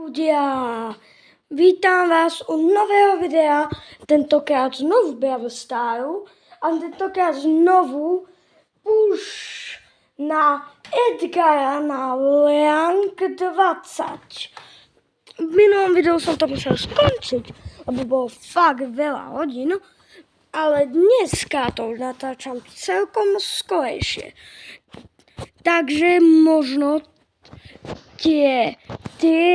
Ľudia, vítam vás u nového videa, tentokrát znovu Brawl Staru a tentokrát znovu už na Edgara na rank 20. V minulom videu som to musel skončiť, lebo bolo fakt veľa hodín, ale dneska to už natáčam celkom skorejšie. Takže možno tie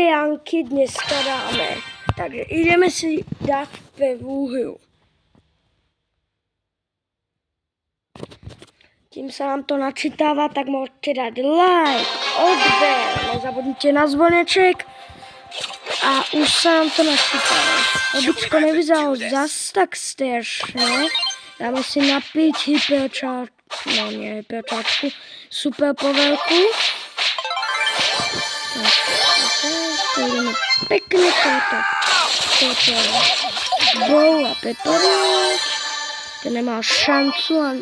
ranky dneska dáme. Takže ideme si dať prvú hru. Kým sa vám to načítava, tak môžete dať like, odber, nezabudnite na zvoneček a už sa nám to načítava. Običko nevyzeralo zas tak strašne. Dáme si napiť hyperčáčku, super povelku. Ideme pekne toto bol a peperič. Ten nemá šancu a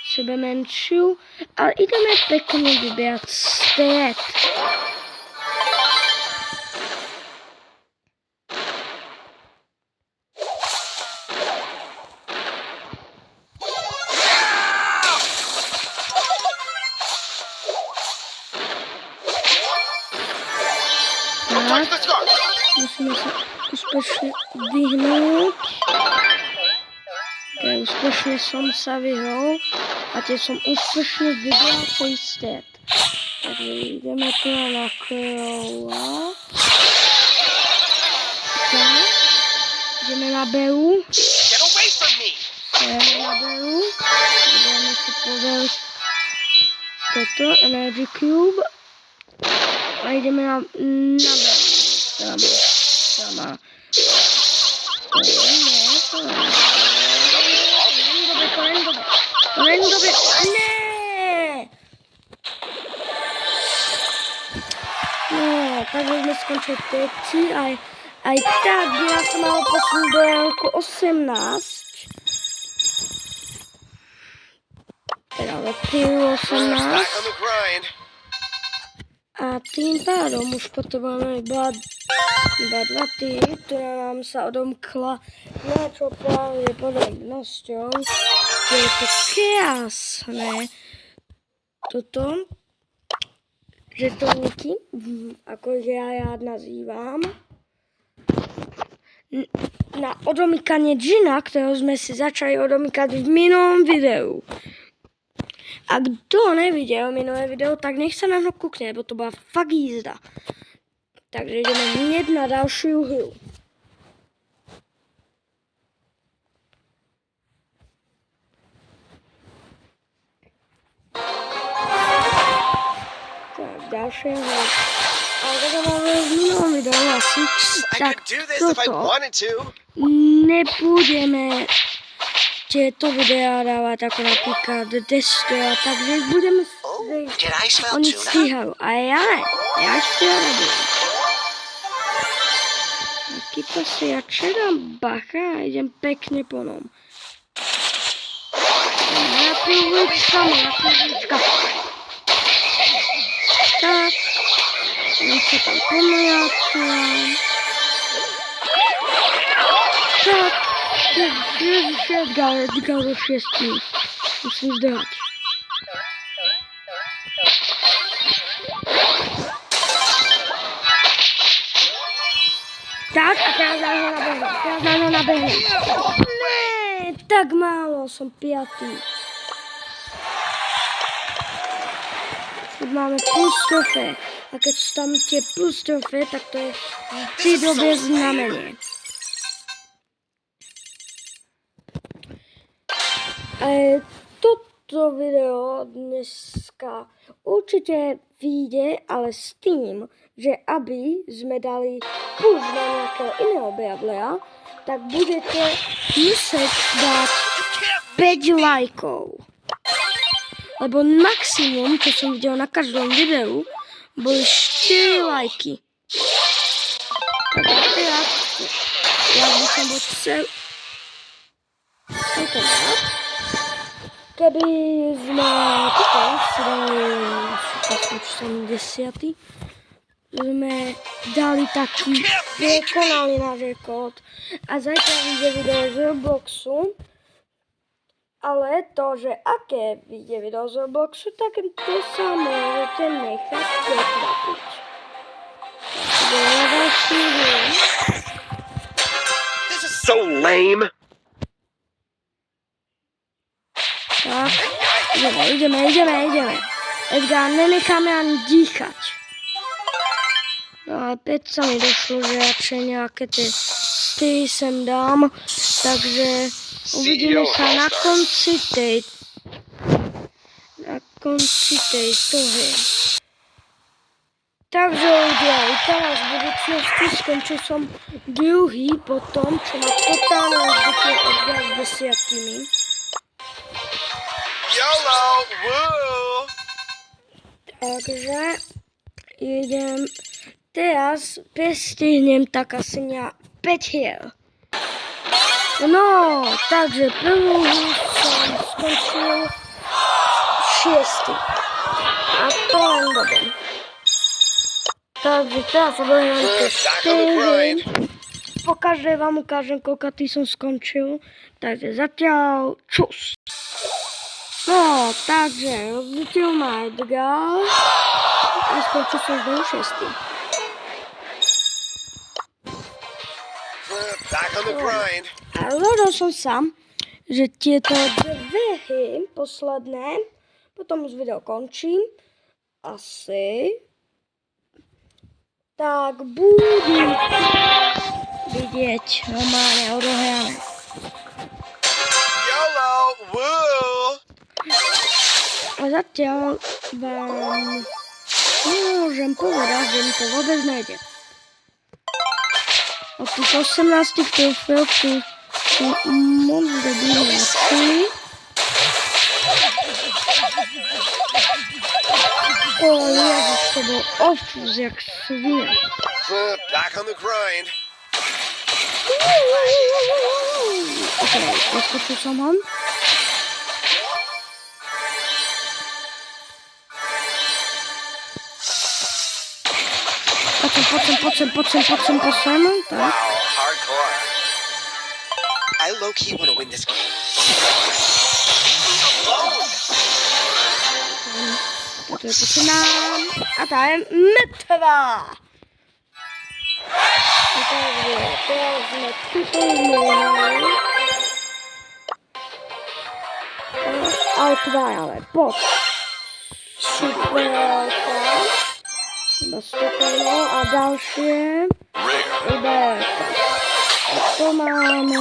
sebe menšiu, ale ideme pekne vybrať stred. Musíme sa úspešne vyhnúť. Okay, úspešne som sa vyhol a tiež som úspešne vybral celý stred. Takže ideme tu na Crowa. Tak. Ideme na Beru. Ideme na Beru. Ideme si povedať toto, Energy Cube. A ideme na Beru. Sama. To není dobre. Ne! No, takže sme skončili teci. Aj tak by nás to malo posunúť do ranku 18. Teda do týru 18. A tým pádom už potrebujeme iba 2 týry, ktorá nám sa odomkla niečo pravdepodobnosťou. Je to krásne. Toto žetóniky, ako ja rád nazývam. Na odomykanie džina, ktorého sme si začali odomykať v minulom videu. A kto nevidel minulé video, tak nech sa na to kúkne, lebo to bola fakt jízda. Takže ideme hneď na ďalšiu hru. Tak, ďalšia hra. Ale toto máme v minulom videu asi. Tak toto nebudeme tieto videá dávať ako napríklad Destroy, takže budeme oni stíhajú. A ja ne. Ja ešte nebudem. Takýto si ja dám bacha a idem pekne po nom. Moja pivlička. Tak. Nech sa tam pomliatám. Tak. Edgar do 6. Musím zdrhať. Tak, a teraz na ho nabehnem. Ne, tak málo, som 5. Už máme plus trofé. A keď sú tam tie plus trofé, tak to je vždy dobré znamenie. Toto video dneska určite vyjde, ale s tým, že aby sme dali push na nejakého iného bravlera, tak budete musieť dať 5 lajkov. Lebo maximum, čo som videl na každom videu, boli 4 lajky. Takže teraz, ja by som bol celý rád. Keby sme toto si dali 70. sme dali taký vykonali náš rekord. A zajtra vyjde video z Robloxu. Ale to, že aké vyjde video z Robloxu, tak to sa môžete nechať prekvapiť. This is so lame. Tak, ideme. Edgar, nenecháme ani dýchať. No ale päť sa mi došlo, že radšej nejaké tie styly sem dám. Takže uvidíme sa na konci tejto hry. Takže ľudia, teraz v budúcnosti skončil som druhý po tom, čo ma totálne rozbitil Edgar s 10. YOLO! Woo! Takže idem teraz prestihnem tak asi na 5 hier. No, takže prvú som skončil 6. A to len dobré. Takže teraz sa dojdem na 4. Po každej vám ukážem, koľko tých som skončil. Takže zatiaľ čus. No, takže rozbitil ma Edgar a skončil som znovu 6. A rozhodol som sa, že tieto dve hry posledné, potom už video končím, asi, tak budú vidieť normálne odohrané. YOLO! Woo! A zatiaľ vám nemôžem povedať, že mi to vôbec nejde. Od tých 18 trofeov sú moc dobrý hráči. O Ježiš, to bol ofus, jak svinia. Back on the grind. Ok, poskočil som ho. Poď sem, tak. Wow, hardcore. I low-key want to win this game. Toto je posunám. A tá je mŕtvá. Takže teraz sme tuto zmenili. Ale poď. Superka. Iba stupeno a ďalšie. Iberka. A to máme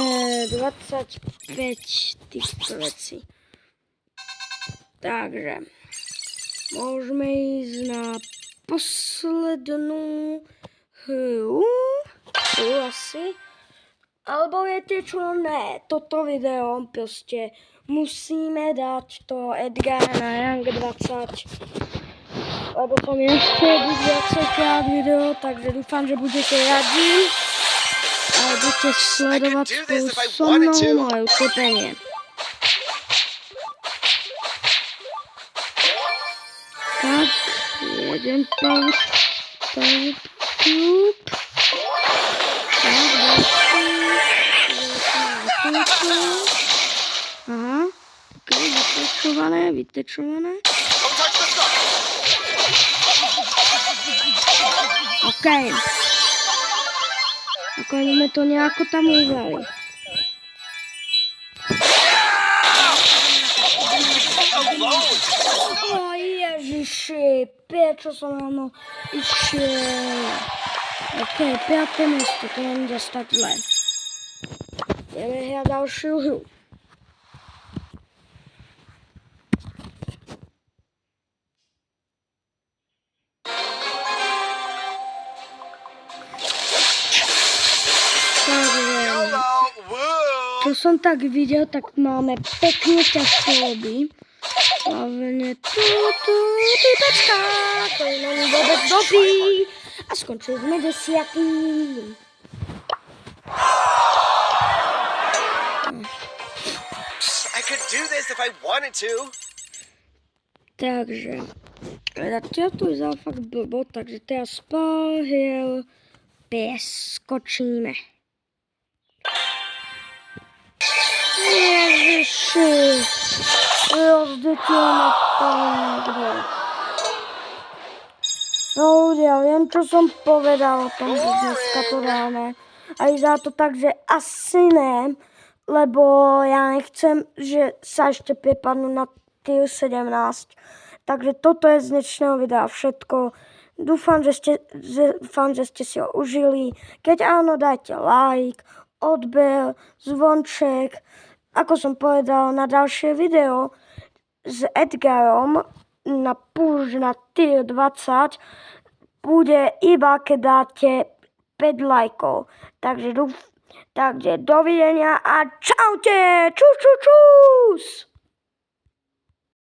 25 týchto vecí. Takže môžeme ísť na poslednú hru. Tu asi. Alebo viete čo? Ne, toto video proste musíme dať to Edgara na rank 20. Lebo som nechcel byť viacejkrát video, takže dúfam, že budete radi a budete sledovať spolu so mnou moje utrpenie. Tak, jeden power cube. Tak, ďalší. Aha, ok, vytečované. OK. Ako sme to nejako tam uzali. O Ježiši, prečo som ráno išiel. OK, 5. miesto, to není zase tak zle. Ideme hrať ďalšiu hru. Čo som tak videl, tak máme pekne ťažké lobby. Hlavne typečka, to je nám vôbec dobrý. A skončili sme 10. I could do this if I wanted to. Takže Zatiaľ to vyzerá fakt blbo, takže teraz Spahil preskočíme. Ježiši, rozdetil ma tam niekde. No ľudia, viem, čo som povedal o tom, že dneska to dáme. A vyzerá to tak, že asi ne, lebo ja nechcem, že sa ešte prepadnú na tier 17. Takže toto je z dnešného videa všetko. Dúfam, že ste si ho užili. Keď áno, dajte like, odber, zvonček. Ako som povedal, na ďalšie video s Edgarom na push na tier 20 bude iba, keď dáte 5 lajkov. Takže dovidenia a čaute! Čus, čus, čus!